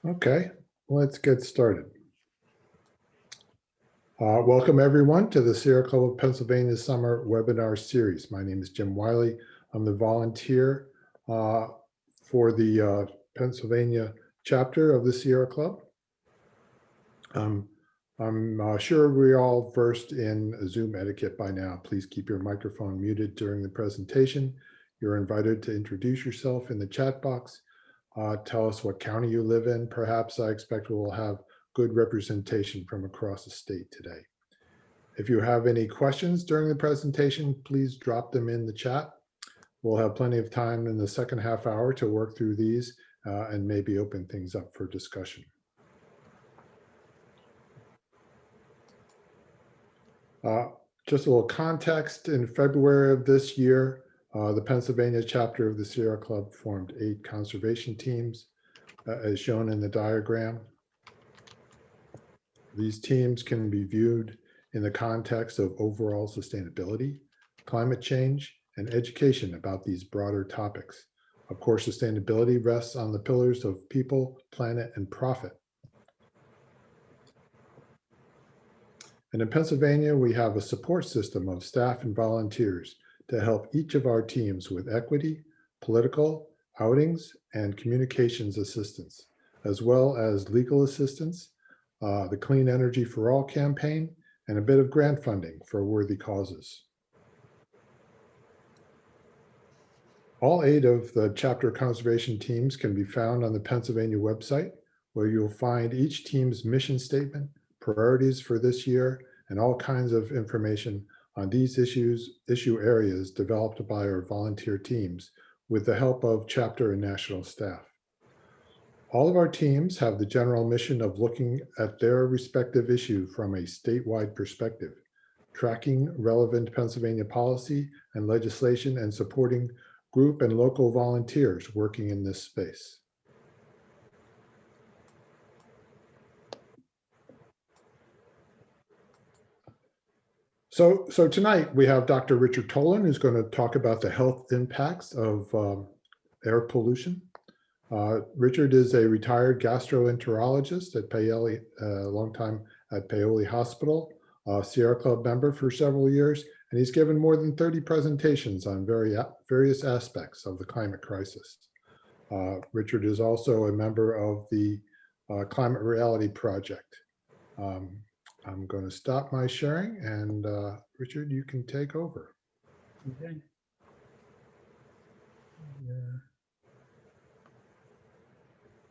Okay, let's get started. Welcome everyone to the Sierra Club of Pennsylvania Summer Webinar Series. My name is Jim Wiley. I'm the volunteer for the Pennsylvania chapter of the Sierra Club. I'm sure we're all versed in Zoom etiquette by now. Please keep your microphone muted during the presentation. You're invited to introduce yourself in the chat box. Tell us what county you live in. Perhaps I expect we'll have good representation from across the state today. If you have any questions during the presentation, please drop them in the chat. We'll have plenty of time in the second half hour to work through these and maybe open things up for discussion. Just a little context, in February of this year, the Pennsylvania chapter of the Sierra Club formed 8 conservation teams, as shown in the diagram. These teams can be viewed in the context of overall sustainability, climate change, and education about these broader topics. Of course, sustainability rests on the pillars of people, planet, and profit. And in Pennsylvania, we have a support system of staff and volunteers to help each of our teams with equity, political, outings, and communications assistance, as well as legal assistance, the Clean Energy for All campaign, and a bit of grant funding for worthy causes. All 8 of the chapter conservation teams can be found on the Pennsylvania website, where you'll find each team's mission statement, priorities for this year, and all kinds of information on these issue areas developed by our volunteer teams with the help of chapter and national staff. All of our teams have the general mission of looking at their respective issue from a statewide perspective, tracking relevant Pennsylvania policy and legislation, and supporting group and local volunteers working in this space. So tonight we have Dr. Richard Tolin, who's going to talk about the health impacts of air pollution. Richard is a retired gastroenterologist at Paoli, a long time at Paoli Hospital, a Sierra Club member for several years, and he's given more than 30 presentations on various aspects of the climate crisis. Richard is also a member of the Climate Reality Project. I'm going to stop my sharing, and Richard, you can take over. Okay. Yeah.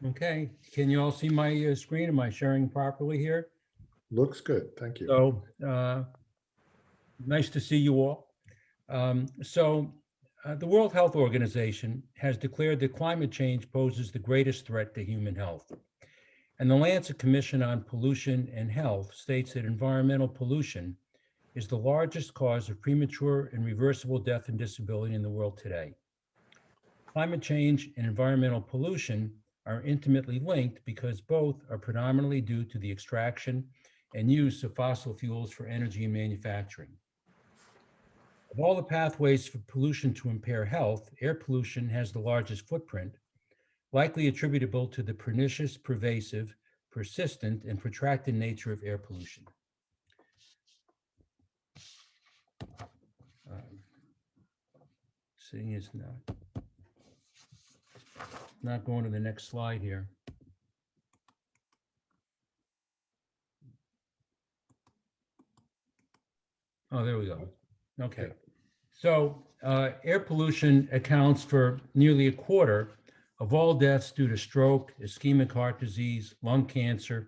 Okay, can you all see my screen? Am I sharing properly here? Looks good, thank you. So nice to see you all. The World Health Organization has declared that climate change poses the greatest threat to human health. And the Lancet Commission on Pollution and Health states that environmental pollution is the largest cause of premature and reversible death and disability in the world today. Climate change and environmental pollution are intimately linked because both are predominantly due to the extraction and use of fossil fuels for energy and manufacturing. Of all the pathways for pollution to impair health, air pollution has the largest footprint, likely attributable to the pernicious, pervasive, persistent, and protracted nature of air pollution. Seeing it's not going to the next slide here. Oh, there we go. Okay. So air pollution accounts for nearly a quarter of all deaths due to stroke, ischemic heart disease, lung cancer,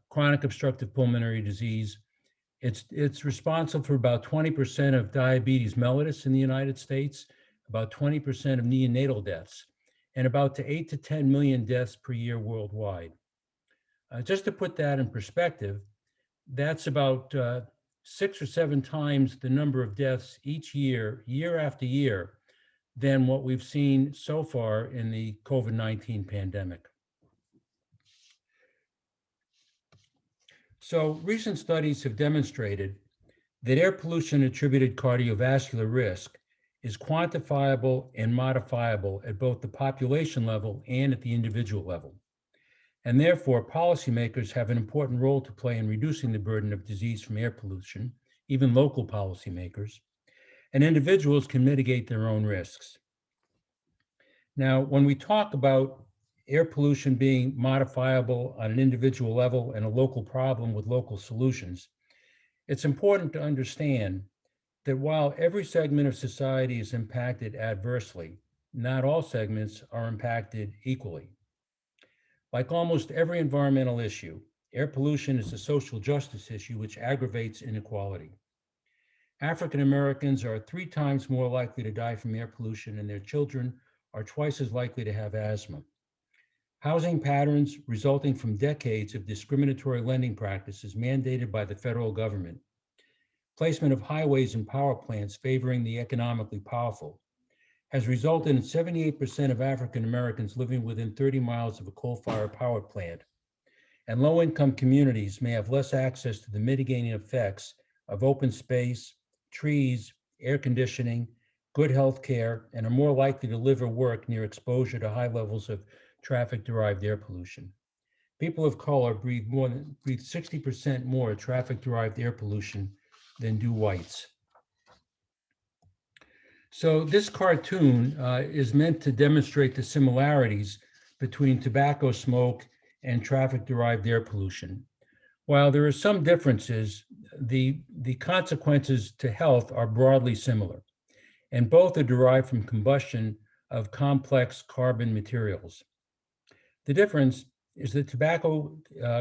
chronic obstructive pulmonary disease. It's responsible for about 20% of diabetes mellitus in the United States, about 20% of neonatal deaths, and about 8 to 10 million deaths per year worldwide. Just to put that in perspective, that's about 6 or 7 times the number of deaths each year, year after year, than what we've seen so far in the COVID-19 pandemic. So recent studies have demonstrated that air pollution attributed cardiovascular risk is quantifiable and modifiable at both the population level and at the individual level. and therefore policymakers have an important role to play in reducing the burden of disease from air pollution, even local policymakers, and individuals can mitigate their own risks. Now, when we talk about air pollution being modifiable on an individual level and a local problem with local solutions, it's important to understand that while every segment of society is impacted adversely, not all segments are impacted equally. Like almost every environmental issue, air pollution is a social justice issue which aggravates inequality. African Americans are 3 times more likely to die from air pollution, and their children are twice as likely to have asthma. Housing patterns resulting from decades of discriminatory lending practices mandated by the federal government, placement of highways and power plants favoring the economically powerful, has resulted in 78% of African Americans living within 30 miles of a coal-fired power plant. And low-income communities may have less access to the mitigating effects of open space, trees, air conditioning, good health care, and are more likely to live or work near exposure to high levels of traffic-derived air pollution. People of color breathe 60% more traffic-derived air pollution than do whites. So this cartoon is meant to demonstrate the similarities between tobacco smoke and traffic-derived air pollution. While there are some differences, the consequences to health are broadly similar, and both are derived from combustion of complex carbon materials. The difference is that tobacco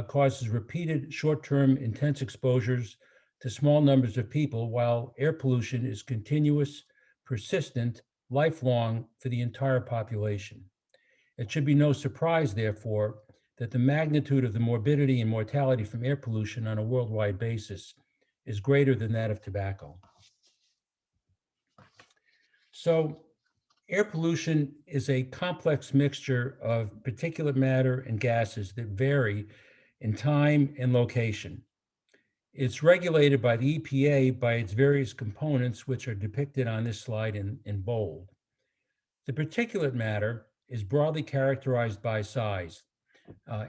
causes repeated short-term intense exposures to small numbers of people, while air pollution is continuous, persistent, lifelong for the entire population. It should be no surprise, therefore, that the magnitude of the morbidity and mortality from air pollution on a worldwide basis is greater than that of tobacco. So air pollution is a complex mixture of particulate matter and gases that vary in time and location. It's regulated by the EPA by its various components, which are depicted on this slide in bold. The particulate matter is broadly characterized by size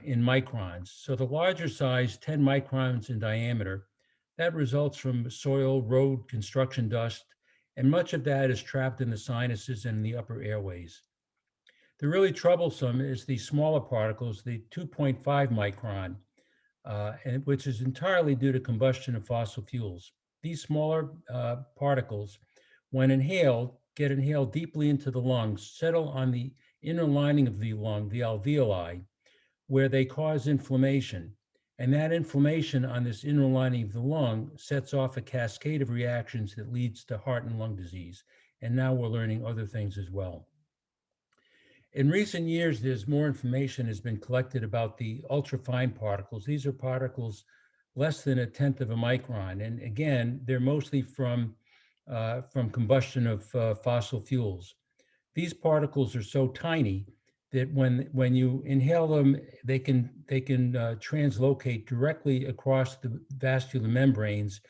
in microns. So the larger size, 10 microns in diameter, that results from soil, road, construction dust, and much of that is trapped in the sinuses and the upper airways. The really troublesome is the smaller particles, the 2.5 micron, which is entirely due to combustion of fossil fuels. These smaller particles, when inhaled, get inhaled deeply into the lungs, settle on the inner lining of the lung, the alveoli, where they cause inflammation. And that inflammation on this inner lining of the lung sets off a cascade of reactions that leads to heart and lung disease. And now we're learning other things as well. In recent years, there's more information has been collected about the ultrafine particles. These are particles less than 1/10 of a micron. And again, they're mostly from combustion of fossil fuels. These particles are so tiny that when you inhale them, they can translocate directly across the vascular membranes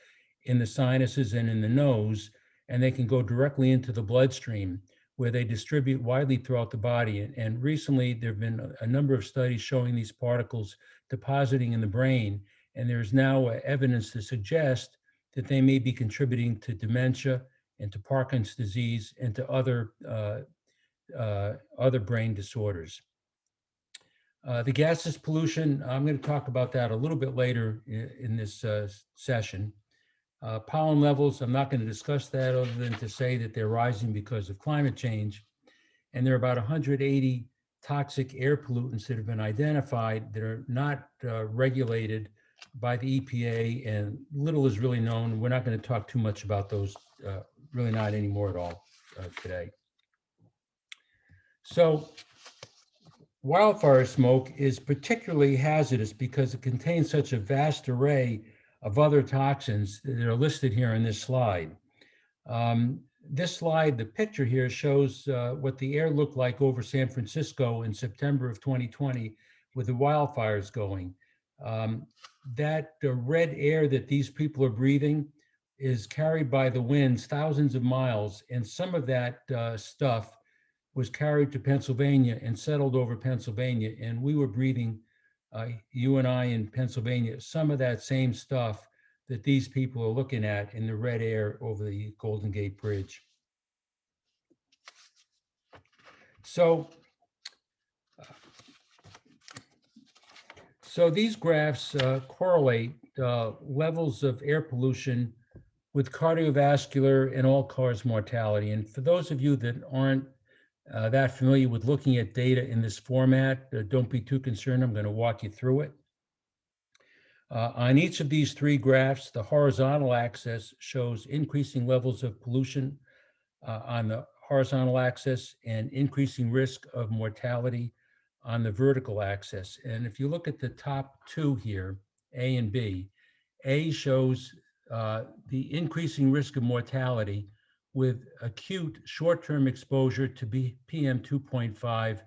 in the sinuses and in the nose, and they can go directly into the bloodstream, where they distribute widely throughout the body. And recently, there have been a number of studies showing these particles depositing in the brain, and there's now evidence to suggest that they may be contributing to dementia and to Parkinson's disease and to other brain disorders. The gases pollution, I'm going to talk about that a little bit later in this session. Pollen levels, I'm not going to discuss that other than to say that they're rising because of climate change. And there are about 180 toxic air pollutants that have been identified that are not regulated by the EPA, and little is really known. We're not going to talk too much about those, really not anymore at all today. So wildfire smoke is particularly hazardous because it contains such a vast array of other toxins that are listed here in this slide. This slide, the picture here, shows what the air looked like over San Francisco in September of 2020 with the wildfires going. That red air that these people are breathing is carried by the winds thousands of miles, and some of that stuff was carried to Pennsylvania and settled over Pennsylvania, and we were breathing you and I in Pennsylvania, some of that same stuff that these people are looking at in the red air over the Golden Gate Bridge. So these graphs correlate levels of air pollution with cardiovascular and all-cause mortality. And for those of you that aren't that familiar with looking at data in this format, don't be too concerned. I'm going to walk you through it. On each of these three graphs, the horizontal axis shows increasing levels of pollution on the horizontal axis and increasing risk of mortality on the vertical axis. And if you look at the top two here, A and B, A shows the increasing risk of mortality with acute short-term exposure to PM 2.5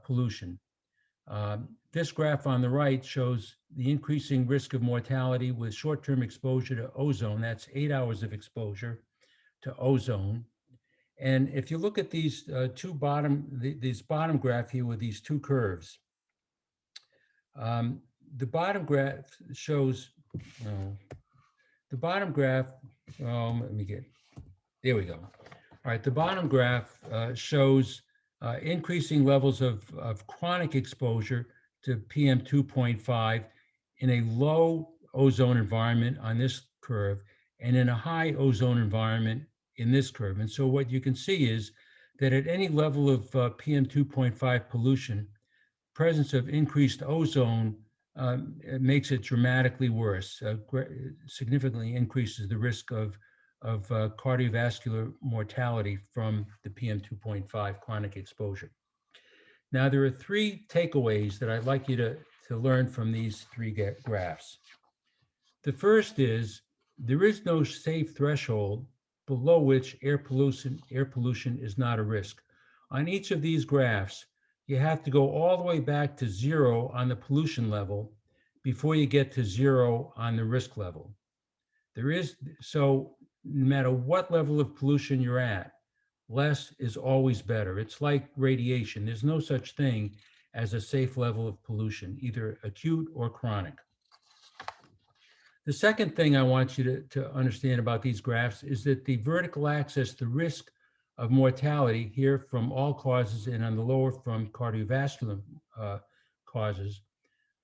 pollution. This graph on the right shows the increasing risk of mortality with short-term exposure to ozone. That's 8 hours of exposure to ozone. And if you look at these these bottom graph here with these two curves, the bottom graph shows, the bottom graph, there we go. All right, the bottom graph shows increasing levels of chronic exposure to PM 2.5 in a low ozone environment on this curve and in a high ozone environment in this curve. And so what you can see is that at any level of PM 2.5 pollution, presence of increased ozone it makes it dramatically worse, significantly increases the risk of cardiovascular mortality from the PM 2.5 chronic exposure. Now, there are three takeaways that I'd like you to learn from these three graphs. The first is there is no safe threshold below which air pollution is not a risk. On each of these graphs, you have to go all the way back to zero on the pollution level before you get to zero on the risk level. So no matter what level of pollution you're at, less is always better. It's like radiation. There's no such thing as a safe level of pollution, either acute or chronic. The second thing I want you to understand about these graphs is that the vertical axis, the risk of mortality here from all causes and on the lower from cardiovascular causes,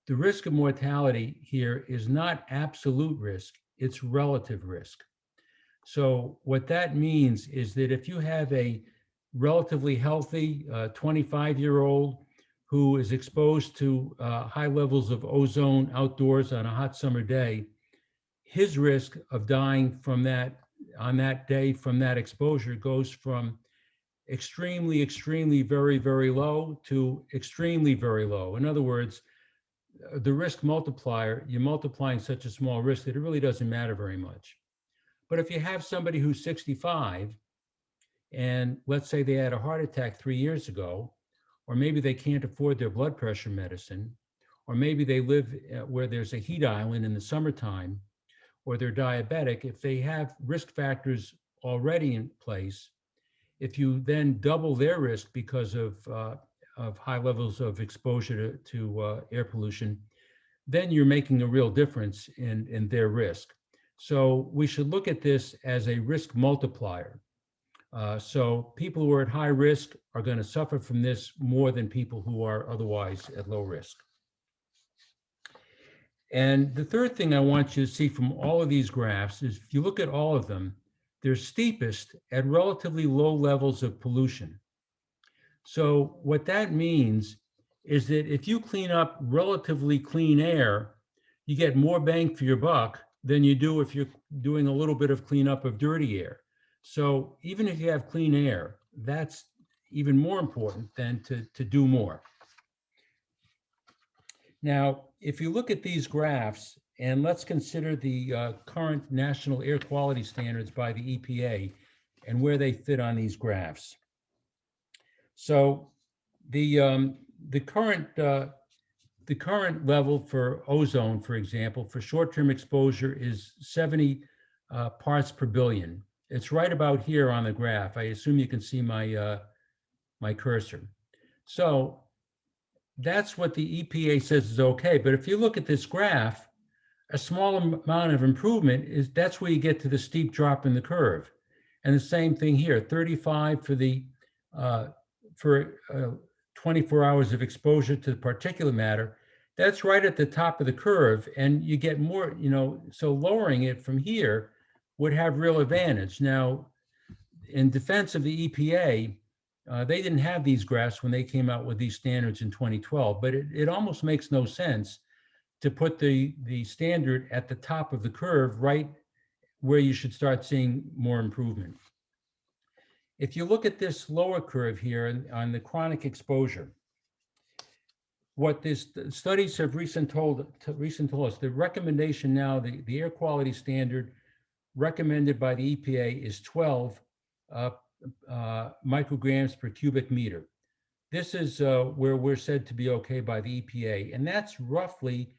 the risk of mortality here is not absolute risk, it's relative risk. So what that means is that if you have a relatively healthy 25-year-old who is exposed to high levels of ozone outdoors on a hot summer day, his risk of dying from that on that day from that exposure goes from extremely, extremely very, very low to extremely very low. In other words, the risk multiplier, you're multiplying such a small risk that it really doesn't matter very much. But if you have somebody who's 65 and let's say they had a heart attack 3 years ago, or maybe they can't afford their blood pressure medicine, or maybe they live where there's a heat island in the summertime, or they're diabetic, if they have risk factors already in place, if you then double their risk because of high levels of exposure to air pollution, then you're making a real difference in their risk. So we should look at this as a risk multiplier. So people who are at high risk are going to suffer from this more than people who are otherwise at low risk. And the third thing I want you to see from all of these graphs is if you look at all of them, they're steepest at relatively low levels of pollution. So what that means is that if you clean up relatively clean air, you get more bang for your buck than you do if you're doing a little bit of cleanup of dirty air. So even if you have clean air, that's even more important than to do more. Now, if you look at these graphs, and let's consider the current national air quality standards by the EPA and where they fit on these graphs. So the current level for ozone, for example, for short-term exposure is 70 parts per billion. It's right about here on the graph. I assume you can see my my cursor. So that's what the EPA says is okay. But if you look at this graph, a small amount of improvement that's where you get to the steep drop in the curve. And the same thing here, 35 for the for 24 hours of exposure to the particulate matter. That's right at the top of the curve, and you get more, so lowering it from here would have real advantage. Now, in defense of the EPA, they didn't have these graphs when they came out with these standards in 2012, but it almost makes no sense to put the standard at the top of the curve, right where you should start seeing more improvement. If you look at this lower curve here on the chronic exposure, what this studies have recently told us, the recommendation now, the air quality standard recommended by the EPA is 12 micrograms per cubic meter. This is where we're said to be okay by the EPA, and that's roughly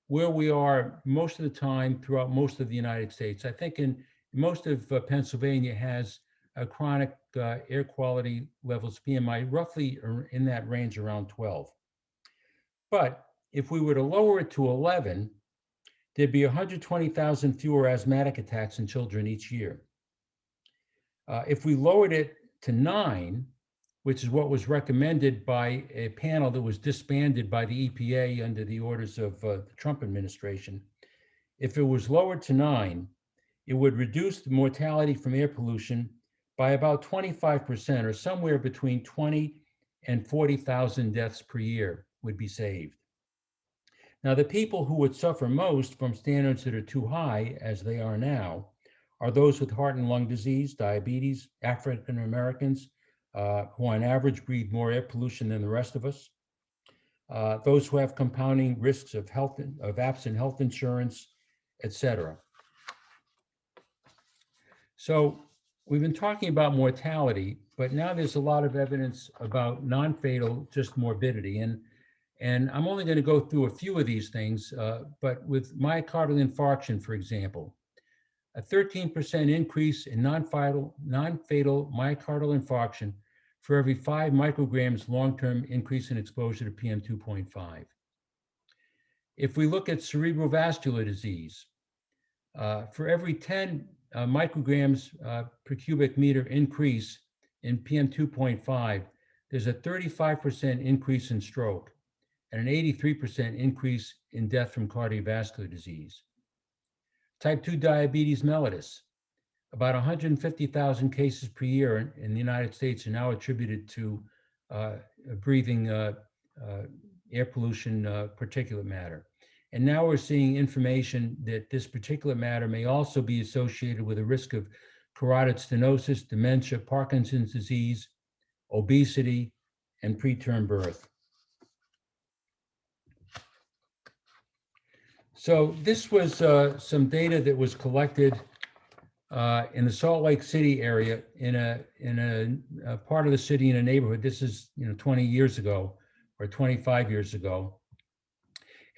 where we are most of the time throughout most of the United States. I think in most of Pennsylvania has a chronic air quality levels, PMI, roughly in that range around 12. But if we were to lower it to 11, there'd be 120,000 fewer asthmatic attacks in children each year. If we lowered it to 9, which is what was recommended by a panel that was disbanded by the EPA under the orders of the Trump administration, if it was lowered to 9, it would reduce the mortality from air pollution by about 25%, or somewhere between 20 and 40,000 deaths per year would be saved. Now, the people who would suffer most from standards that are too high, as they are now, are those with heart and lung disease, diabetes, African Americans, who on average breathe more air pollution than the rest of us, those who have compounding risks of absent health insurance, et cetera. So we've been talking about mortality, but now there's a lot of evidence about non-fatal just morbidity. And I'm only going to go through a few of these things, but with myocardial infarction, for example, a 13% increase in non-fatal myocardial infarction for every 5 micrograms long-term increase in exposure to PM 2.5. If we look at cerebrovascular disease, for every 10 micrograms per cubic meter increase in PM 2.5, there's a 35% increase in stroke and an 83% increase in death from cardiovascular disease. Type 2 diabetes mellitus, about 150,000 cases per year in the United States are now attributed to breathing air pollution, particulate matter. And now we're seeing information that this particulate matter may also be associated with a risk of carotid stenosis, dementia, Parkinson's disease, obesity, and preterm birth. So this was some data that was collected in the Salt Lake City area in a part of the city in a neighborhood. This is 20 years ago or 25 years ago.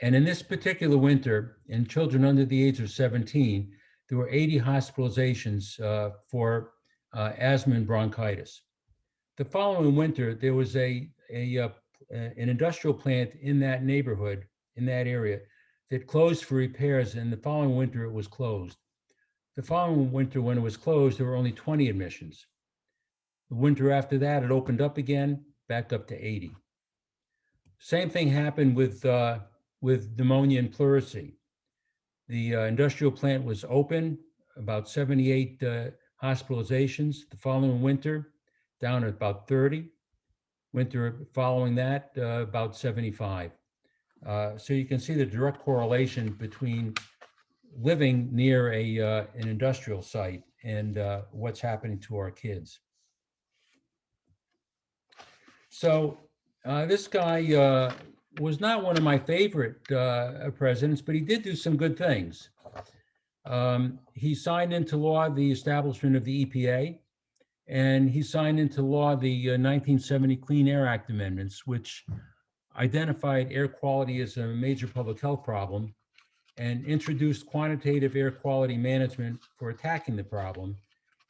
And in this particular winter, in children under the age of 17, there were 80 hospitalizations for asthma and bronchitis. The following winter, there was an industrial plant in that neighborhood, in that area, that closed for repairs, and the following winter it was closed. The following winter, when it was closed, there were only 20 admissions. The winter after that, it opened up again, back up to 80. Same thing happened with pneumonia and pleurisy. The industrial plant was open, about 78 hospitalizations. The following winter, down at about 30. Winter following that, about 75. So you can see the direct correlation between living near an industrial site and what's happening to our kids. So this guy was not one of my favorite presidents, but he did do some good things. He signed into law the establishment of the EPA, and he signed into law the 1970 Clean Air Act amendments, which identified air quality as a major public health problem and introduced quantitative air quality management for attacking the problem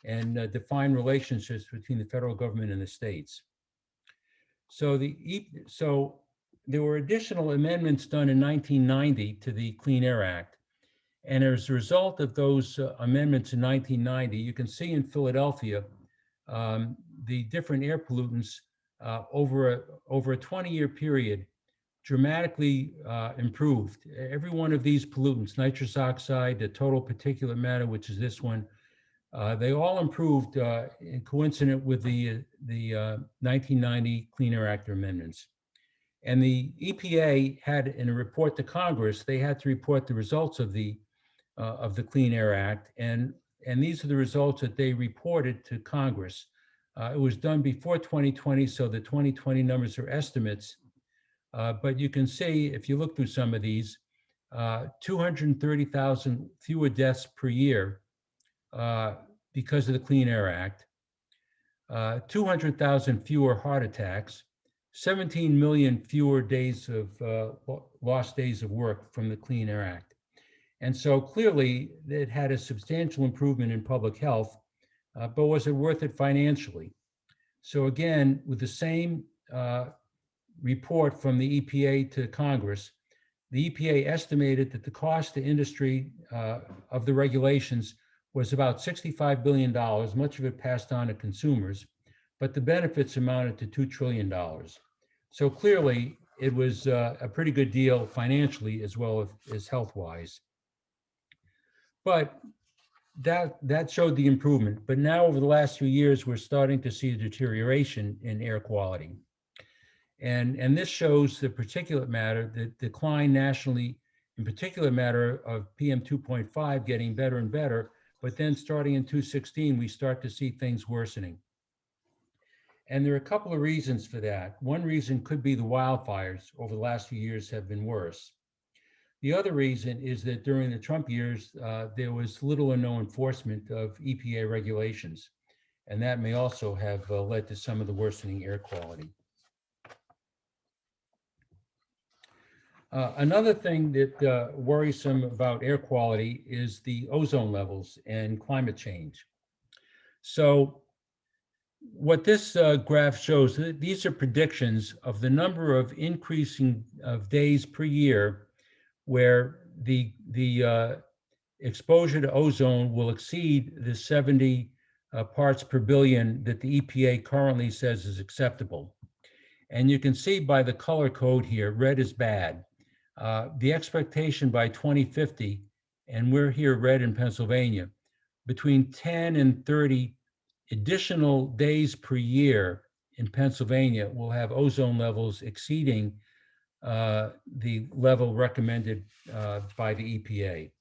and defined relationships between the federal government and the states. So there were additional amendments done in 1990 to the Clean Air Act. And as a result of those amendments in 1990, you can see in Philadelphia, the different air pollutants over a 20-year period dramatically improved. Every one of these pollutants, nitrous oxide, the total particulate matter, which is this one, they all improved coincident with the 1990 Clean Air Act amendments. And the EPA had, in a report to Congress, they had to report the results of the Clean Air Act, and these are the results that they reported to Congress. It was done before 2020, so the 2020 numbers are estimates. But you can see, if you look through some of these, 230,000 fewer deaths per year because of the Clean Air Act, 200,000 fewer heart attacks, 17 million fewer days of lost days of work from the Clean Air Act. And so clearly it had a substantial improvement in public health, but was it worth it financially? So again, with the same report from the EPA to Congress, the EPA estimated that the cost to industry of the regulations was about $65 billion, much of it passed on to consumers, but the benefits amounted to $2 trillion. So clearly it was a pretty good deal financially as well as health-wise. But that showed the improvement. But now over the last few years, we're starting to see a deterioration in air quality. And this shows the particulate matter, the decline nationally in particulate matter of PM 2.5 getting better and better, but then starting in 2016, we start to see things worsening. And there are a couple of reasons for that. One reason could be the wildfires over the last few years have been worse. The other reason is that during the Trump years, there was little or no enforcement of EPA regulations. And that may also have led to some of the worsening air quality. Another thing that worrisome about air quality is the ozone levels and climate change. So what this graph shows, these are predictions of the number of increasing of days per year where the exposure to ozone will exceed the 70 parts per billion that the EPA currently says is acceptable. And you can see by the color code here, red is bad. The expectation by 2050, and we're here red in Pennsylvania, between 10 and 30 additional days per year in Pennsylvania will have ozone levels exceeding the level recommended by the EPA.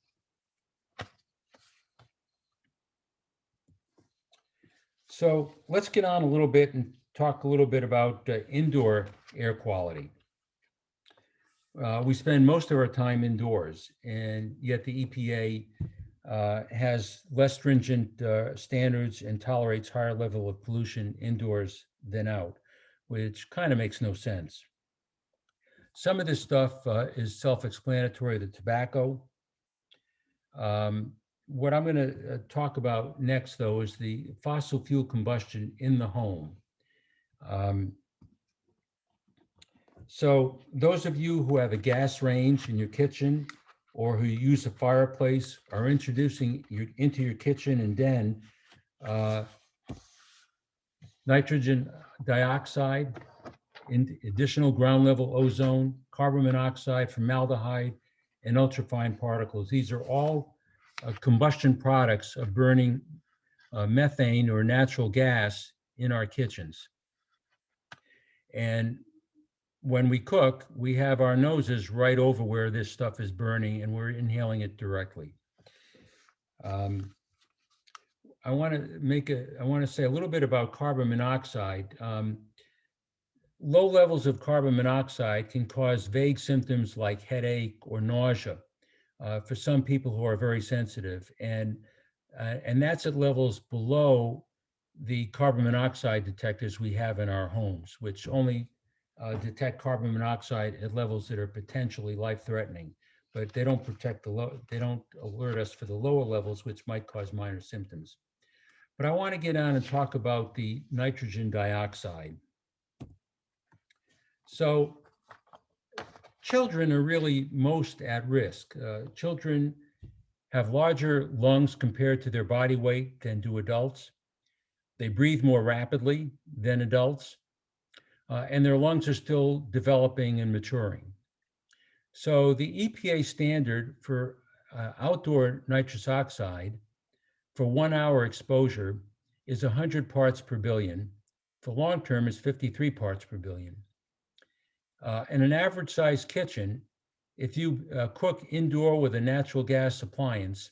So let's get on a little bit and talk a little bit about indoor air quality. We spend most of our time indoors, and yet the EPA has less stringent standards and tolerates higher level of pollution indoors than out, which kind of makes no sense. Some of this stuff is self-explanatory, the tobacco. What I'm going to talk about next, though, is the fossil fuel combustion in the home. So those of you who have a gas range in your kitchen or who use a fireplace are introducing into your kitchen and den nitrogen dioxide, additional ground level ozone, carbon monoxide, formaldehyde, and ultrafine particles. These are all combustion products of burning methane or natural gas in our kitchens. And when we cook, we have our noses right over where this stuff is burning and we're inhaling it directly. I want to say a little bit about carbon monoxide. Low levels of carbon monoxide can cause vague symptoms like headache or nausea for some people who are very sensitive. And that's at levels below the carbon monoxide detectors we have in our homes, which only detect carbon monoxide at levels that are potentially life-threatening, but they don't they don't alert us for the lower levels, which might cause minor symptoms. But I want to get on and talk about the nitrogen dioxide. So children are really most at risk. Children have larger lungs compared to their body weight than do adults. They breathe more rapidly than adults, and their lungs are still developing and maturing. So the EPA standard for outdoor nitrous oxide for 1 hour exposure is 100 parts per billion. For long term is 53 parts per billion. In an average sized kitchen, if you cook indoor with a natural gas appliance,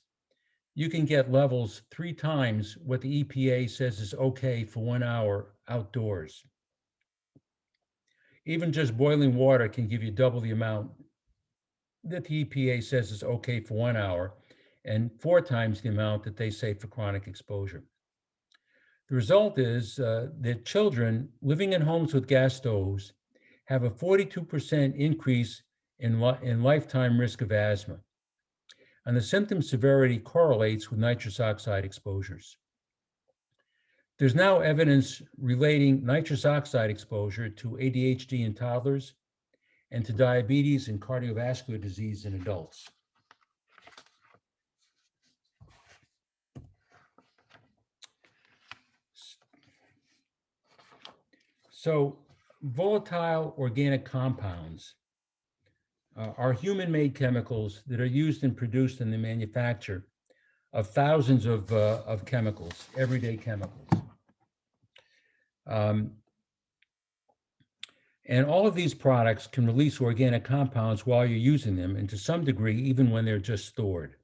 you can get levels 3 times what the EPA says is okay for 1 hour outdoors. Even just boiling water can give you double the amount that the EPA says is okay for 1 hour and 4 times the amount that they say for chronic exposure. The result is that children living in homes with gas stoves have a 42% increase in lifetime risk of asthma. And the symptom severity correlates with nitrous oxide exposures. There's now evidence relating nitrous oxide exposure to ADHD in toddlers and to diabetes and cardiovascular disease in adults. So volatile organic compounds are human-made chemicals that are used and produced in the manufacture of thousands of chemicals, everyday chemicals. And all of these products can release organic compounds while you're using them, and to some degree, even when they're just stored.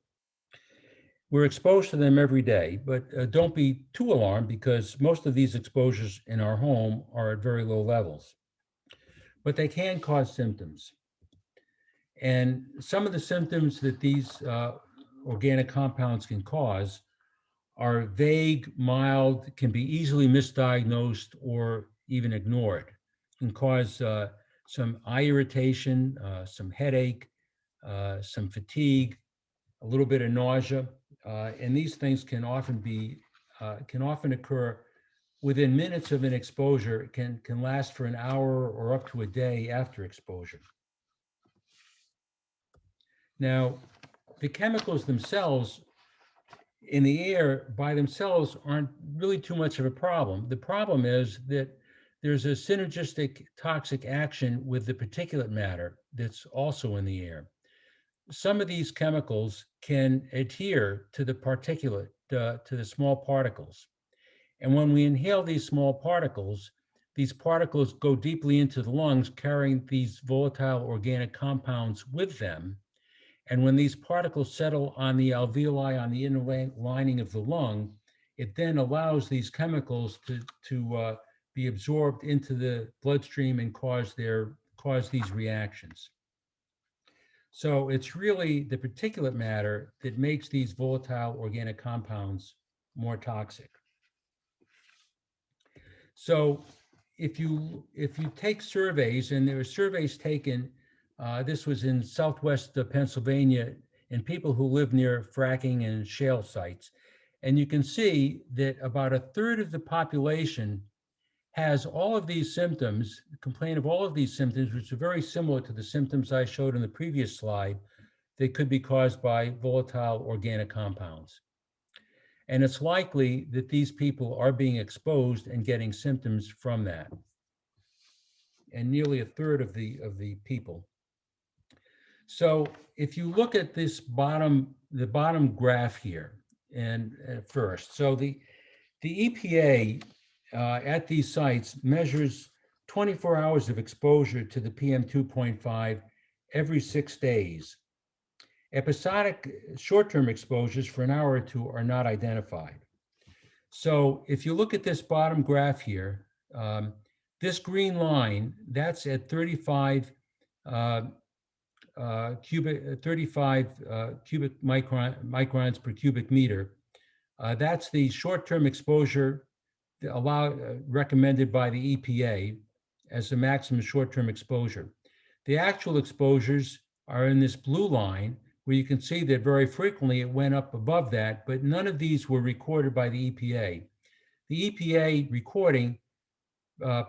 We're exposed to them every day, but don't be too alarmed because most of these exposures in our home are at very low levels. But they can cause symptoms. And some of the symptoms that these organic compounds can cause are vague, mild, can be easily misdiagnosed or even ignored. Can cause some eye irritation, some headache, some fatigue, a little bit of nausea, and these things can often occur within minutes of an exposure. Can last for an hour or up to a day after exposure. Now, the chemicals themselves in the air by themselves aren't really too much of a problem. The problem is that there's a synergistic toxic action with the particulate matter that's also in the air. Some of these chemicals can adhere to the particulate, to the small particles. And when we inhale these small particles go deeply into the lungs, carrying these volatile organic compounds with them. And when these particles settle on the alveoli, on the inner lining of the lung, it then allows these chemicals to be absorbed into the bloodstream and cause these reactions. So it's really the particulate matter that makes these volatile organic compounds more toxic. So if you take surveys, and there are surveys taken, this was in Southwest Pennsylvania, and people who live near fracking and shale sites, and you can see that about a third of the population has all of these symptoms, complain of all of these symptoms, which are very similar to the symptoms I showed in the previous slide that could be caused by volatile organic compounds. And it's likely that these people are being exposed and getting symptoms from that. And nearly a third of the people. So if you look at this bottom graph here, and first, so the EPA at these sites measures 24 hours of exposure to the PM 2.5 every 6 days. Episodic short-term exposures for an hour or two are not identified. So if you look at this bottom graph here, this green line, that's at 35 cubic microns per cubic meter. That's the short-term exposure recommended by the EPA as the maximum short-term exposure. The actual exposures are in this blue line, where you can see that very frequently it went up above that, but none of these were recorded by the EPA. The EPA recording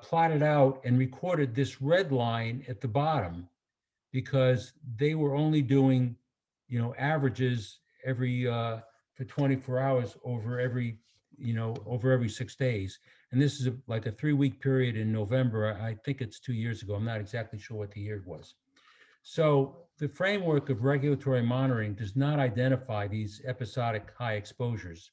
plotted out and recorded this red line at the bottom because they were only doing, averages every for 24 hours over every 6 days. And this is like a 3-week period in November. I think it's 2 years ago. I'm not exactly sure what the year was. So the framework of regulatory monitoring does not identify these episodic high exposures.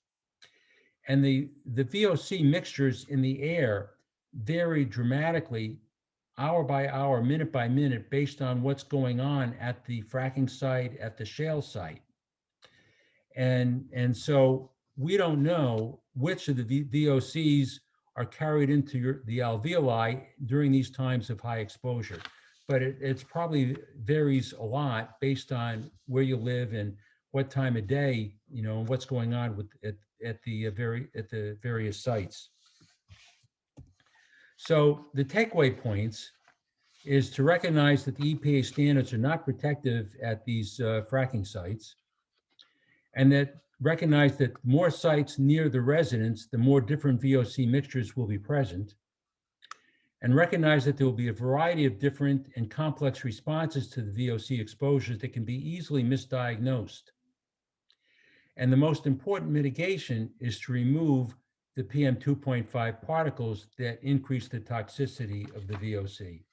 And the VOC mixtures in the air vary dramatically hour by hour, minute by minute, based on what's going on at the fracking site, at the shale site. And so we don't know which of the VOCs are carried into the alveoli during these times of high exposure. But it's probably varies a lot based on where you live and what time of day, and what's going on with at the various sites. So the takeaway points is to recognize that the EPA standards are not protective at these fracking sites, and that recognize that more sites near the residents, the more different VOC mixtures will be present, and recognize that there will be a variety of different and complex responses to the VOC exposures that can be easily misdiagnosed. And the most important mitigation is to remove the PM 2.5 particles that increase the toxicity of the VOC.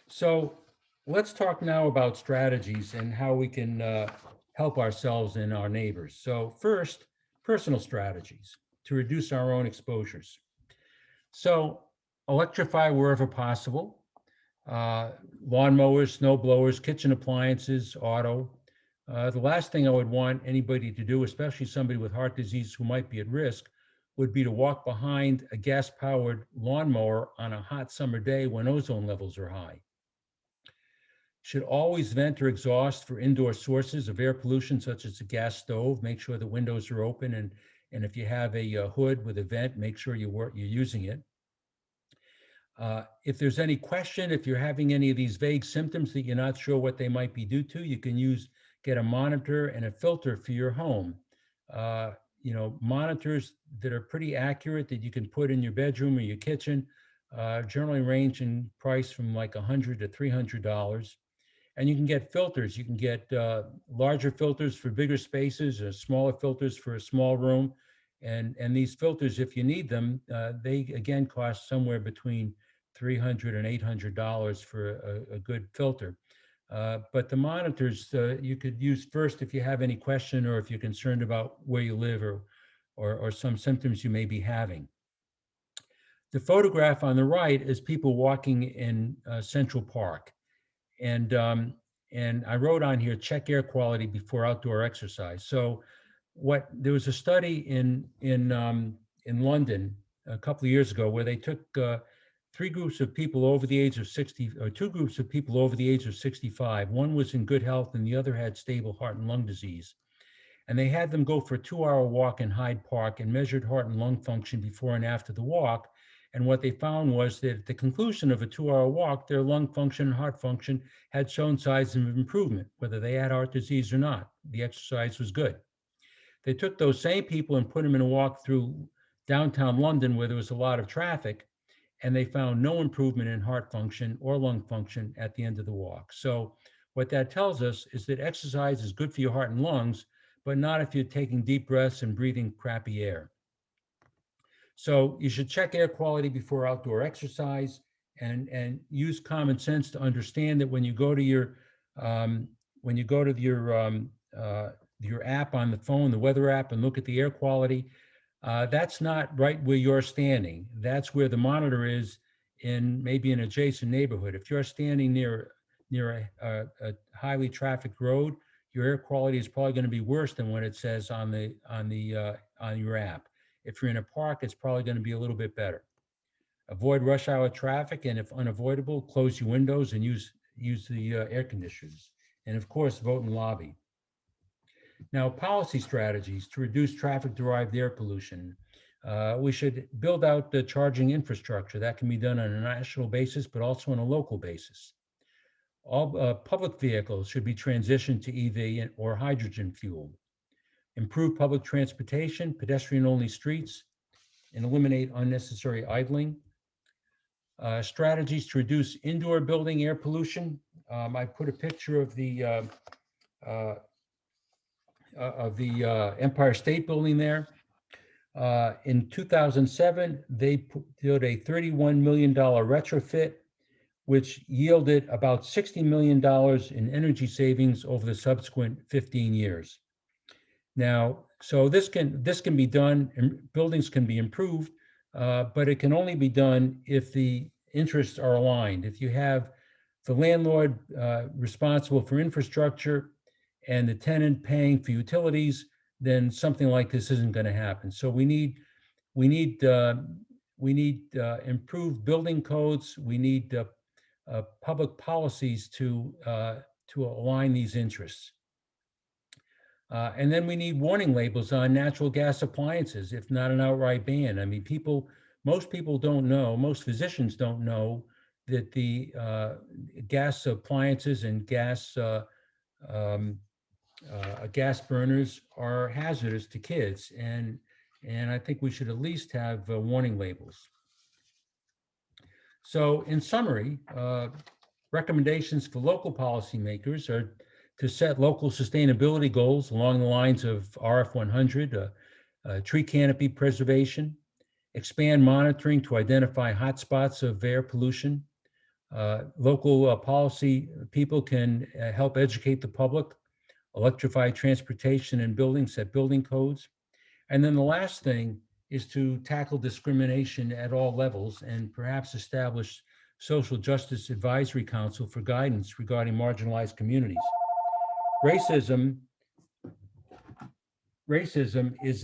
So let's talk now about strategies and how we can help ourselves and our neighbors. So first, personal strategies to reduce our own exposures. So electrify wherever possible. Lawnmowers, snow blowers, kitchen appliances, auto. The last thing I would want anybody to do, especially somebody with heart disease who might be at risk, would be to walk behind a gas-powered lawnmower on a hot summer day when ozone levels are high. Should always vent or exhaust for indoor sources of air pollution, such as a gas stove. Make sure the windows are open, and if you have a hood with a vent, make sure you're using it. If there's any question, if you're having any of these vague symptoms that you're not sure what they might be due to, you can get a monitor and a filter for your home. Monitors that are pretty accurate that you can put in your bedroom or your kitchen generally range in price from like $100 to $300. And you can get filters. You can get larger filters for bigger spaces or smaller filters for a small room. And these filters, if you need them, they again cost somewhere between $300 and $800 for a good filter. But the monitors you could use first if you have any question or if you're concerned about where you live or some symptoms you may be having. The photograph on the right is people walking in Central Park. And I wrote on here, check air quality before outdoor exercise. So there was a study in London a couple of years ago where they took 3 groups of people over the age of 60, or 2 groups of people over the age of 65. One was in good health and the other had stable heart and lung disease. And they had them go for a 2-hour walk in Hyde Park and measured heart and lung function before and after the walk. And what they found was that at the conclusion of a 2-hour walk, their lung function and heart function had shown signs of improvement, whether they had heart disease or not. The exercise was good. They took those same people and put them in a walk through downtown London where there was a lot of traffic, and they found no improvement in heart function or lung function at the end of the walk. So what that tells us is that exercise is good for your heart and lungs, but not if you're taking deep breaths and breathing crappy air. So you should check air quality before outdoor exercise and use common sense to understand that when you go to your app on the phone, the weather app, and look at the air quality, that's not right where you're standing. That's where the monitor is in maybe an adjacent neighborhood. If you're standing near a highly trafficked road, your air quality is probably going to be worse than what it says on your app. If you're in a park, it's probably going to be a little bit better. Avoid rush hour traffic, and if unavoidable, close your windows and use the air conditioners. And of course, vote and lobby. Now, policy strategies to reduce traffic-derived air pollution. We should build out the charging infrastructure. That can be done on a national basis, but also on a local basis. All public vehicles should be transitioned to EV or hydrogen fuel. Improve public transportation, pedestrian-only streets, and eliminate unnecessary idling. strategies to reduce indoor building air pollution. I put a picture of the Empire State Building there. In 2007, they did a $31 million retrofit, which yielded about $60 million in energy savings over the subsequent 15 years. Now, so this can be done, and buildings can be improved, but it can only be done if the interests are aligned. If you have the landlord responsible for infrastructure and the tenant paying for utilities, then something like this isn't going to happen. So we need improved building codes. We need public policies to align these interests. And then we need warning labels on natural gas appliances, if not an outright ban. I mean, most people don't know, most physicians don't know that the gas appliances and gas burners are hazardous to kids, and I think we should at least have warning labels. So, in summary, recommendations for local policymakers are to set local sustainability goals along the lines of RF100, tree canopy preservation, expand monitoring to identify hotspots of air pollution. Local policy people can help educate the public, electrify transportation and buildings, set building codes. And then the last thing is to tackle discrimination at all levels and perhaps establish social justice advisory council for guidance regarding marginalized communities. Racism is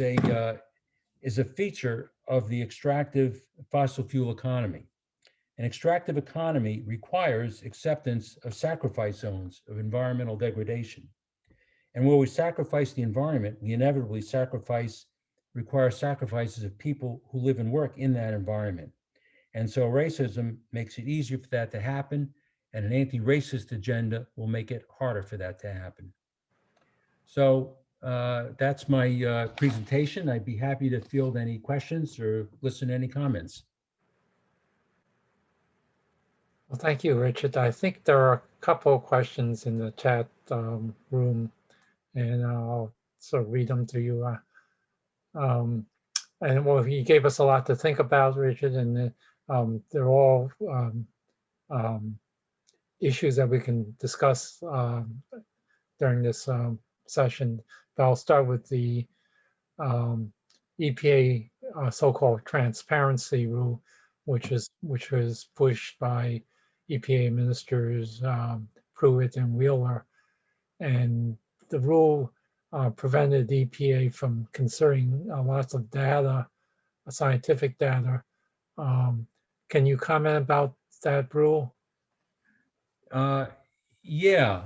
a feature of the extractive fossil fuel economy. An extractive economy requires acceptance of sacrifice zones of environmental degradation. And where we sacrifice the environment, we inevitably require sacrifices of people who live and work in that environment. And so racism makes it easier for that to happen, and an anti-racist agenda will make it harder for that to happen. So that's my presentation. I'd be happy to field any questions or listen to any comments. Well, thank you, Richard. I think there are a couple of questions in the chat room, and I'll sort of read them to you. And well, you gave us a lot to think about, Richard, and they're all issues that we can discuss during this session. But I'll start with the EPA so-called transparency rule, which was pushed by EPA ministers Pruitt and Wheeler, and the rule prevented EPA from considering lots of data, scientific data. Can you comment about that rule? Yeah.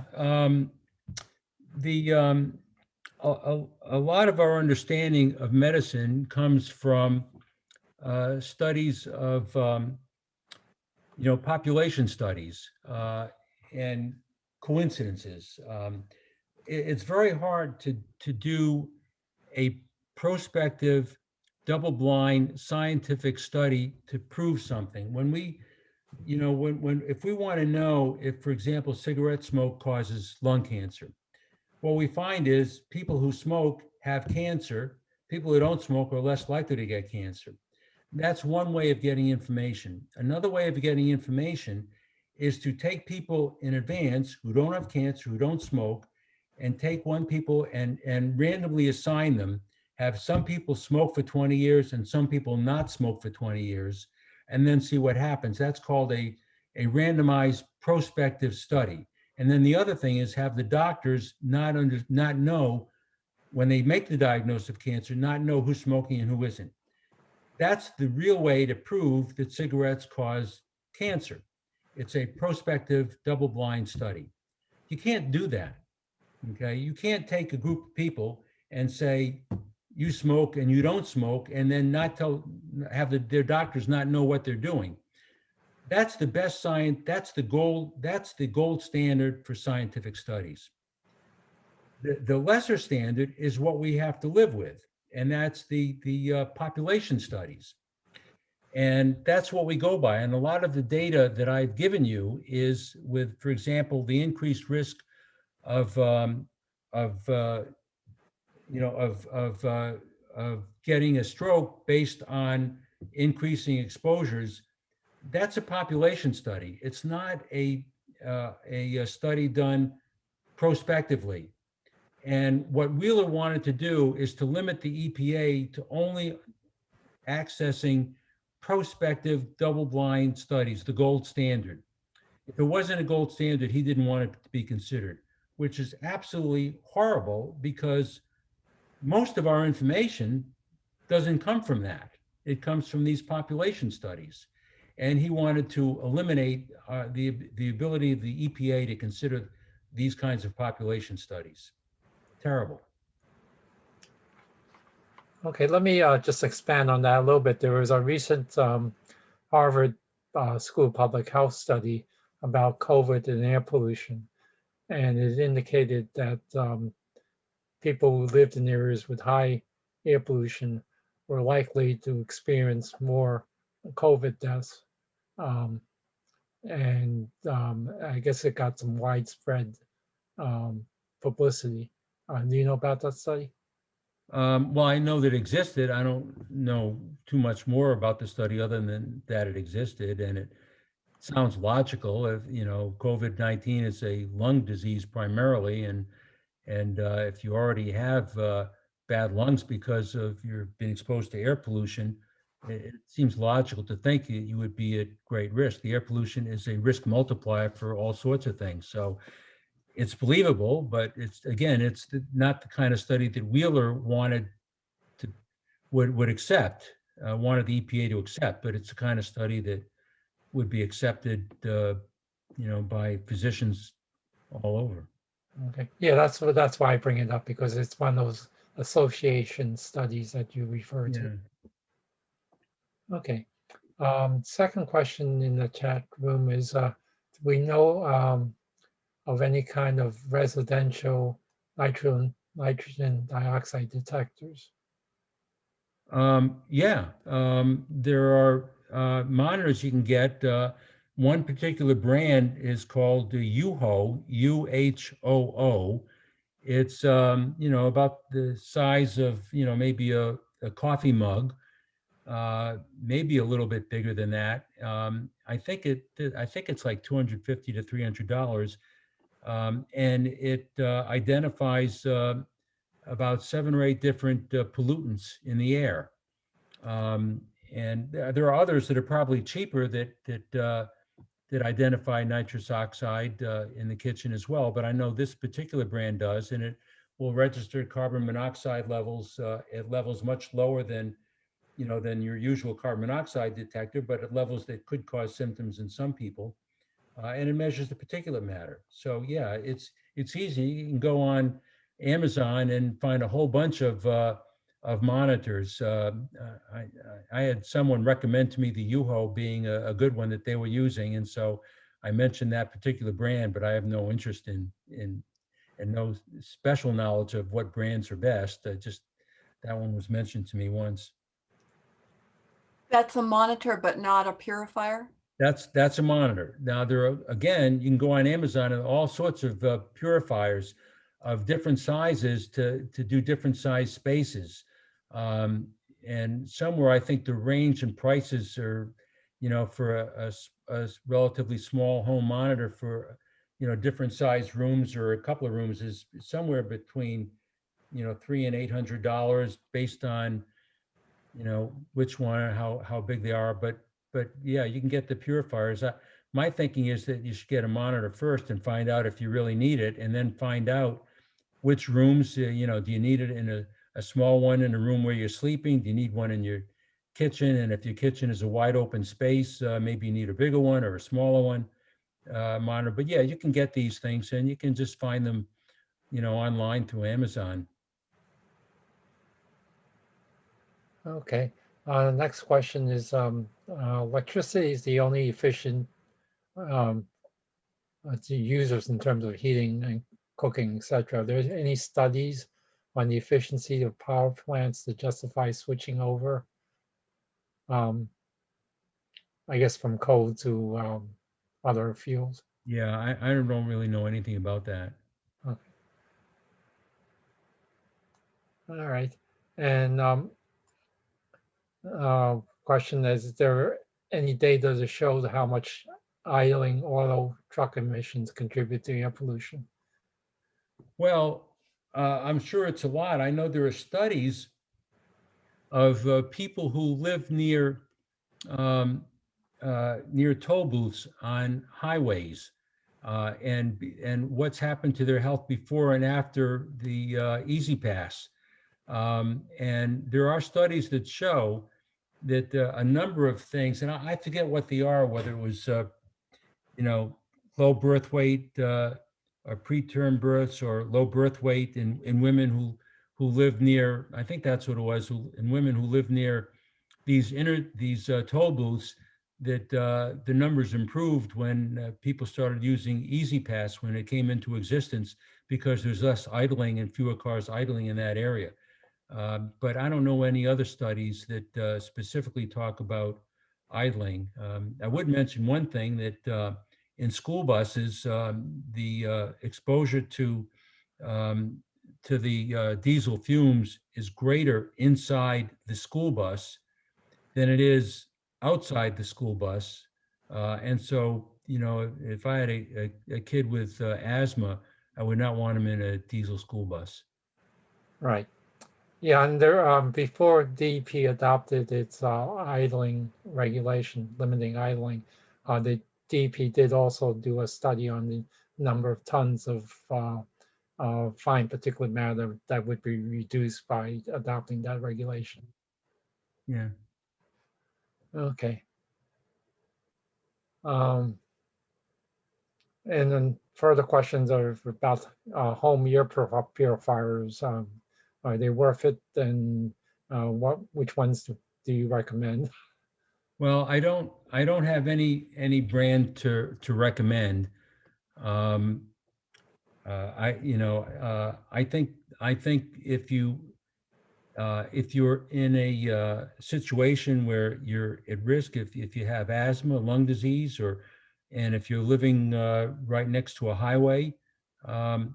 A lot of our understanding of medicine comes from studies of population studies and coincidences. It's very hard to do a prospective, double-blind scientific study to prove something. When we, if we want to know if, for example, cigarette smoke causes lung cancer, what we find is people who smoke have cancer. People who don't smoke are less likely to get cancer. That's one way of getting information. Another way of getting information is to take people in advance who don't have cancer, who don't smoke, and take people and randomly assign them, have some people smoke for 20 years and some people not smoke for 20 years, and then see what happens. That's called a randomized prospective study. And then the other thing is have the doctors not know, when they make the diagnosis of cancer, not know who's smoking and who isn't. That's the real way to prove that cigarettes cause cancer. It's a prospective double-blind study. You can't do that, okay? You can't take a group of people and say, you smoke and you don't smoke, and then have their doctors not know what they're doing. That's the best science, that's the gold standard for scientific studies. The lesser standard is what we have to live with, and that's the population studies. And that's what we go by. And a lot of the data that I've given you is with, for example, the increased risk of, of of getting a stroke based on increasing exposures. That's a population study. It's not a study done prospectively. And what Wheeler wanted to do is to limit the EPA to only accessing prospective double-blind studies, the gold standard. If it wasn't a gold standard, he didn't want it to be considered, which is absolutely horrible because most of our information doesn't come from that. It comes from these population studies. And he wanted to eliminate the ability of the EPA to consider these kinds of population studies. Terrible. Okay, let me just expand on that a little bit. There was a recent Harvard School of Public Health study about COVID and air pollution, and it indicated that people who lived in areas with high air pollution were likely to experience more COVID deaths. I guess it got some widespread publicity. Do you know about that study? Well, I know that it existed. I don't know too much more about the study other than that it existed, and it sounds logical. If COVID-19 is a lung disease primarily, and if you already have bad lungs because of you're being exposed to air pollution, it seems logical to think that you would be at great risk. The air pollution is a risk multiplier for all sorts of things. So it's believable, but it's not the kind of study that Wheeler wanted to would accept, wanted the EPA to accept, but it's the kind of study that would be accepted, by physicians all over. Okay, yeah, that's why I bring it up, because it's one of those association studies that you refer to. Okay. Second question in the chat room is, do we know of any kind of residential nitrogen dioxide detectors? There are monitors you can get. One particular brand is called the UHO, UHOO. It's about the size of maybe a coffee mug, maybe a little bit bigger than that. I think it's like $250 to $300, and it identifies about 7 or 8 different pollutants in the air. And there are others that are probably cheaper that identify nitrous oxide in the kitchen as well. But I know this particular brand does, and it will register carbon monoxide levels at levels much lower than your usual carbon monoxide detector, but at levels that could cause symptoms in some people. And it measures the particulate matter. So yeah, it's easy. You can go on Amazon and find a whole bunch of monitors. I had someone recommend to me the UHO being a good one that they were using, and so I mentioned that particular brand, but I have no interest in and no special knowledge of what brands are best. Just that one was mentioned to me once. That's a monitor, but not a purifier? That's a monitor. Now there are, again, you can go on Amazon and all sorts of purifiers of different sizes to do different size spaces. And somewhere I think the range and prices are, for a relatively small home monitor for, different size rooms or a couple of rooms is somewhere between, $300 and $800 based on, which one and how big they are. But yeah, you can get the purifiers. My thinking is that you should get a monitor first and find out if you really need it, and then find out which rooms, do you need it in a small one in a room where you're sleeping? Do you need one in your kitchen? And if your kitchen is a wide open space, maybe you need a bigger one or a smaller one monitor. But yeah, you can get these things and you can just find them, online through Amazon. Okay. Next question is, electricity is the only efficient to users in terms of heating and cooking, etc. Are there any studies on the efficiency of power plants to justify switching over? I guess from coal to other fuels. Yeah, I don't really know anything about that. Okay. All right. And question is there any data to show how much idling auto truck emissions contribute to air pollution? Well, I'm sure it's a lot. I know there are studies of people who live um, near toll booths on highways, and what's happened to their health before and after the Easy Pass. And there are studies that show that a number of things, and I forget what they are, whether it was low birth weight or preterm births or low birth weight in women who live near, I think that's what it was, in women who live near these toll booths, that the numbers improved when people started using Easy Pass when it came into existence, because there's less idling and fewer cars idling in that area. But I don't know any other studies that specifically talk about idling. I would mention one thing, that in school buses, the exposure um, to the diesel fumes is greater inside the school bus than it is outside the school bus. And so, if I had a kid with asthma, I would not want him in a diesel school bus. Right. Yeah, and there before DEP adopted its idling regulation, limiting idling, the DEP did also do a study on the number of tons of fine particulate matter that would be reduced by adopting that regulation. Yeah. Okay. And then further questions are about home air purifiers. Are they worth it? And which ones do you recommend? Well, I don't have any brand to recommend. Um, I think if you're in a situation where you're at risk, if you have asthma, lung disease, and if you're living right next to a highway,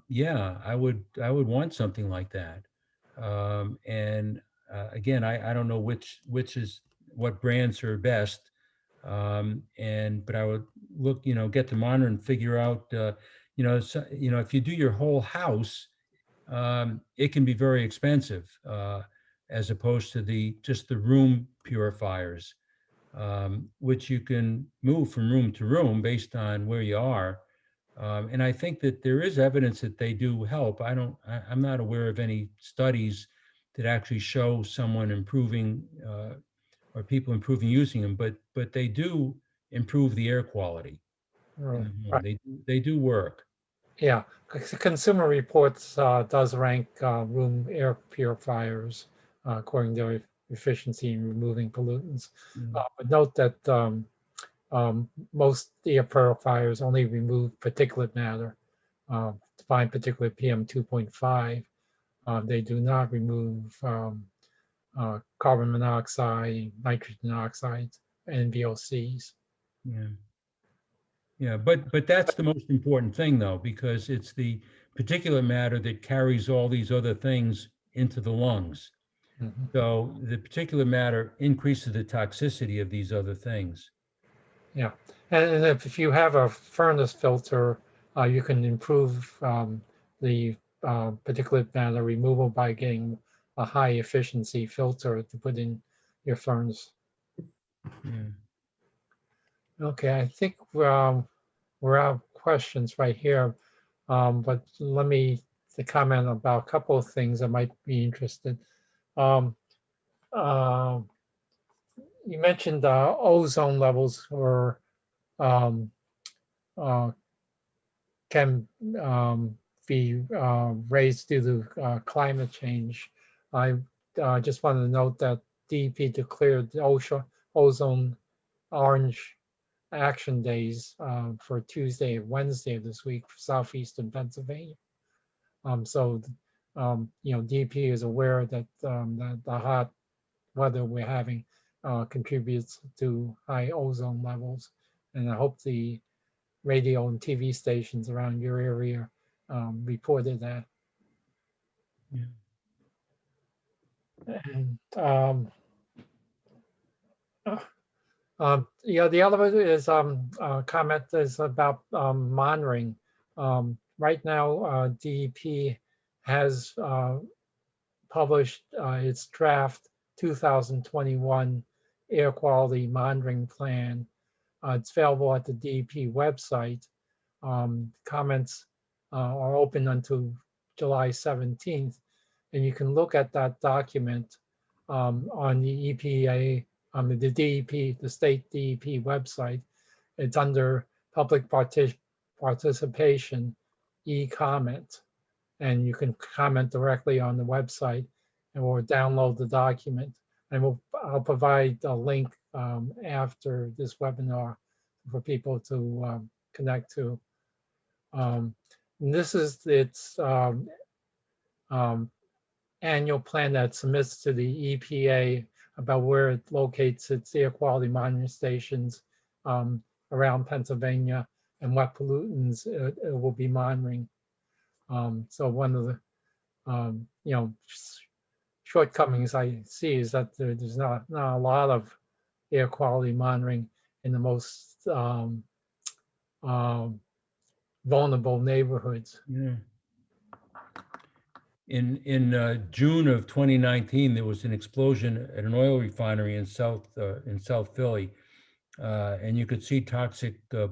yeah, I would want something like that. And again, I don't know what brands are best. But I would look, get the monitor and figure out, if you do your whole house, it can be very expensive, as opposed to just the room purifiers, which you can move from room to room based on where you are. And I think that there is evidence that they do help. I'm not aware of any studies that actually show someone improving, or people improving using them, but they do improve the air quality in the home. Right. They do work. Yeah, Consumer Reports does rank room air purifiers according to their efficiency in removing pollutants. Mm. But note that most air purifiers only remove particulate matter, fine particulate PM 2.5. They do not remove carbon monoxide, nitrogen oxides, and VOCs. Yeah. Yeah, but that's the most important thing, though, because it's the particulate matter that carries all these other things into the lungs. Mhm. So the particulate matter increases the toxicity of these other things. Yeah, and if you have a furnace filter, you can improve the particulate matter removal by getting a high efficiency filter to put in your furnace. Yeah. Okay, I think we're out of questions right here, but let me comment about a couple of things that might be interested. Um, uh, you mentioned ozone levels were um, uh, can be raised due to climate change. I just want to note that DEP declared the ozone orange action days for Tuesday and Wednesday of this week for southeastern Pennsylvania. So, DEP is aware that that the hot weather we're having contributes to high ozone levels. And I hope the radio and TV stations around your area reported that. Yeah. And yeah, the other one is comment is about monitoring. Right now, DEP has published its draft 2021 air quality monitoring plan. It's available at the DEP website. Comments are open until July 17th, and you can look at that document on the EPA, the DEP, the state DEP website. It's under public participation, e-comment, and you can comment directly on the website and we'll download the document. And I'll provide a link after this webinar for people to connect to. And this is its annual plan that submits to the EPA about where it locates its air quality monitoring stations around Pennsylvania and what pollutants it will be monitoring. So one of the shortcomings I see is that there's not a lot of air quality monitoring in the most vulnerable neighborhoods. Yeah. In June of 2019, there was an explosion at an oil refinery in South Philly, and you could see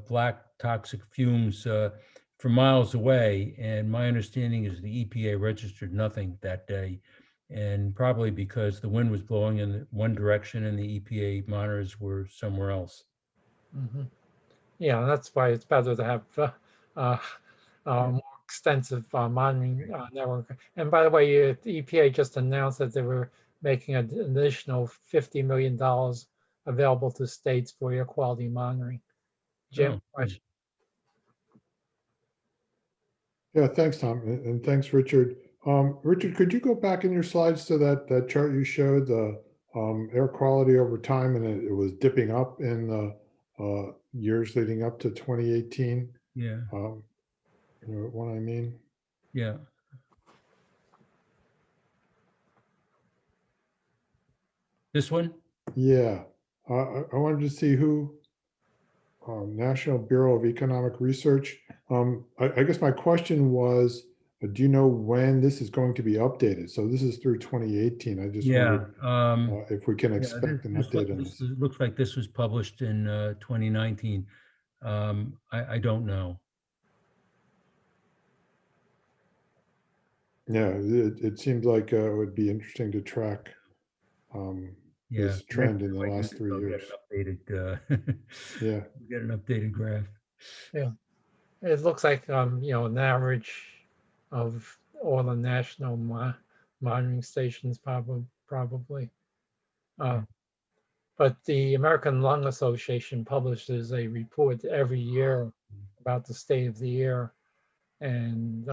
black toxic fumes for miles away. And my understanding is the EPA registered nothing that day, and probably because the wind was blowing in one direction and the EPA monitors were somewhere else. Mm-hmm. Yeah, that's why it's better to have more extensive monitoring network. And by the way, the EPA just announced that they were making an additional $50 million available to states for air quality monitoring. Jim, question? Yeah, thanks, Tom, and thanks, Richard. Richard, could you go back in your slides to that chart you showed, the air quality over time, and it was dipping up in the years leading up to 2018? Yeah. You know what I mean? Yeah. This one? Yeah. I wanted to see who, National Bureau of Economic Research. I guess my question was, do you know when this is going to be updated? So this is through 2018. I just wondered if we can expect an update on this. Looks like this was published in 2019. I don't know. Yeah, it seems like it would be interesting to track this trend in the last 3 years. Yeah, Get an updated graph. Yeah, it looks like an average of all the national monitoring stations probably. But the American Lung Association publishes a report every year about the state of the air, and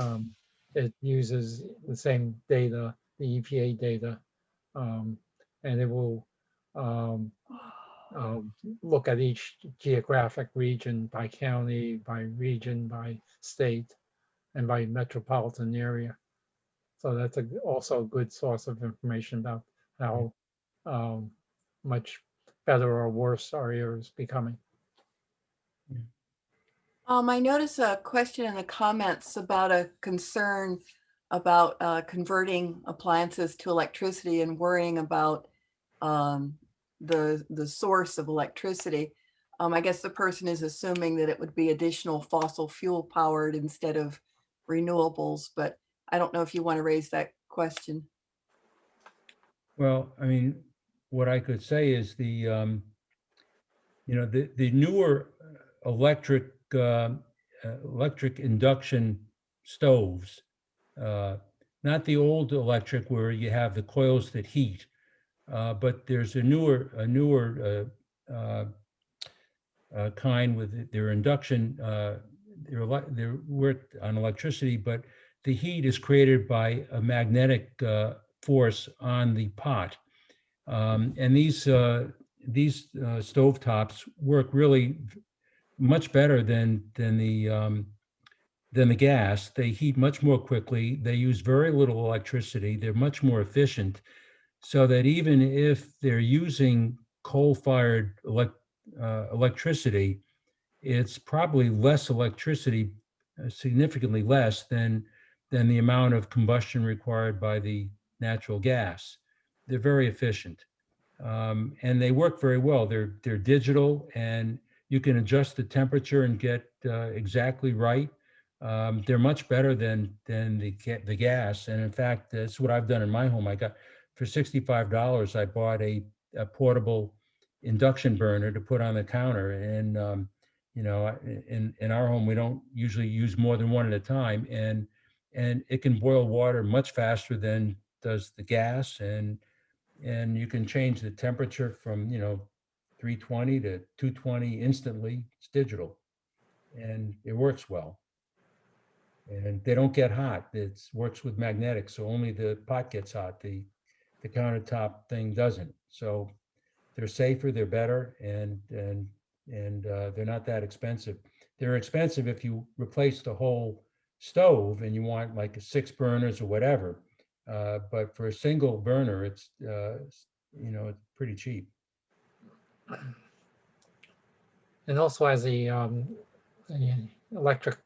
it uses the same data, the EPA data, and it will look at each geographic region by county, by region, by state, and by metropolitan area. So that's also a good source of information about how much better or worse our air is becoming. I noticed a question in the comments about a concern about converting appliances to electricity and worrying about the source of electricity. I guess the person is assuming that it would be additional fossil fuel powered instead of renewables, but I don't know if you want to raise that question. Well, I mean, what I could say is the newer electric induction stoves, not the old electric where you have the coils that heat, but there's a newer kind with their induction. They're worked on electricity, but the heat is created by a magnetic force on the pot. And these these stovetops work really much better than the gas. They heat much more quickly. They use very little electricity. They're much more efficient, so that even if they're using coal-fired electricity, it's probably less electricity, significantly less than the amount of combustion required by the natural gas. They're very efficient, and they work very well. They're digital, and you can adjust the temperature and get exactly right. They're much better than the gas, and in fact, that's what I've done in my home. I got for $65. I bought a portable induction burner to put on the counter, and you know, in our home, we don't usually use more than one at a time, and it can boil water much faster than does the gas, and you can change the temperature from 320 to 220 instantly. It's digital, and it works well. And they don't get hot. It works with magnetics, so only the pot gets hot. The countertop thing doesn't. So they're safer, they're better, and they're not that expensive. They're expensive if you replace the whole stove and you want like 6 burners or whatever. But for a single burner, it's it's pretty cheap. And also as an electric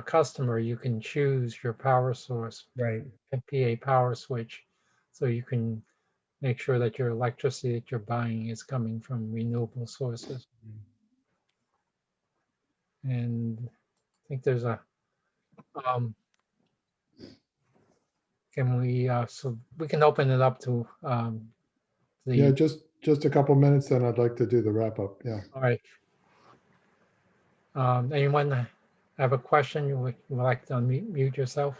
customer, you can choose your power source, Right. PA power switch, so you can make sure that your electricity that you're buying is coming from renewable sources. And I think there's a, can we, so we can open it up to Yeah, the, just a couple minutes, then I'd like to do the wrap up. Yeah. all right. Anyone have a question? You would like to unmute yourself?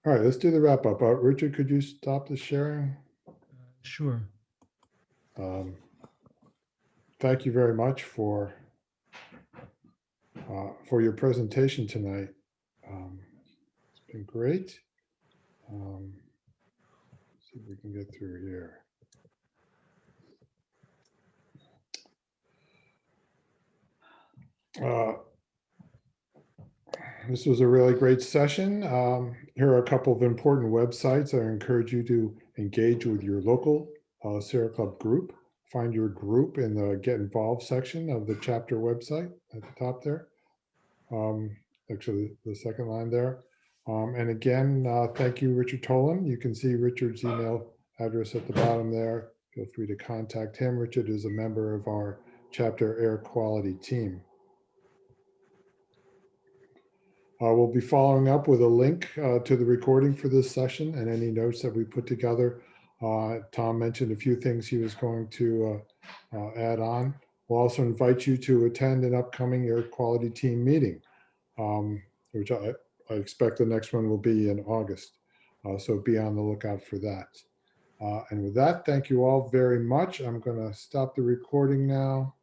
All right, let's do the wrap up. Richard, could you stop the sharing? Sure. Thank you very much for your presentation tonight. It's been great. Let's see if we can get through here. This was a really great session. Here are a couple of important websites. I encourage you to engage with your local Sierra Club group. Find your group in the Get Involved section of the chapter website at the top there. Actually, the second line there. And again, thank you, Richard Tolin. You can see Richard's email address at the bottom there. Feel free to contact him. Richard is a member of our chapter air quality team. We'll be following up with a link to the recording for this session and any notes that we put together. Tom mentioned a few things he was going to add on. We'll also invite you to attend an upcoming air quality team meeting, which I expect the next one will be in August. So be on the lookout for that. And with that, thank you all very much. I'm going to stop the recording now.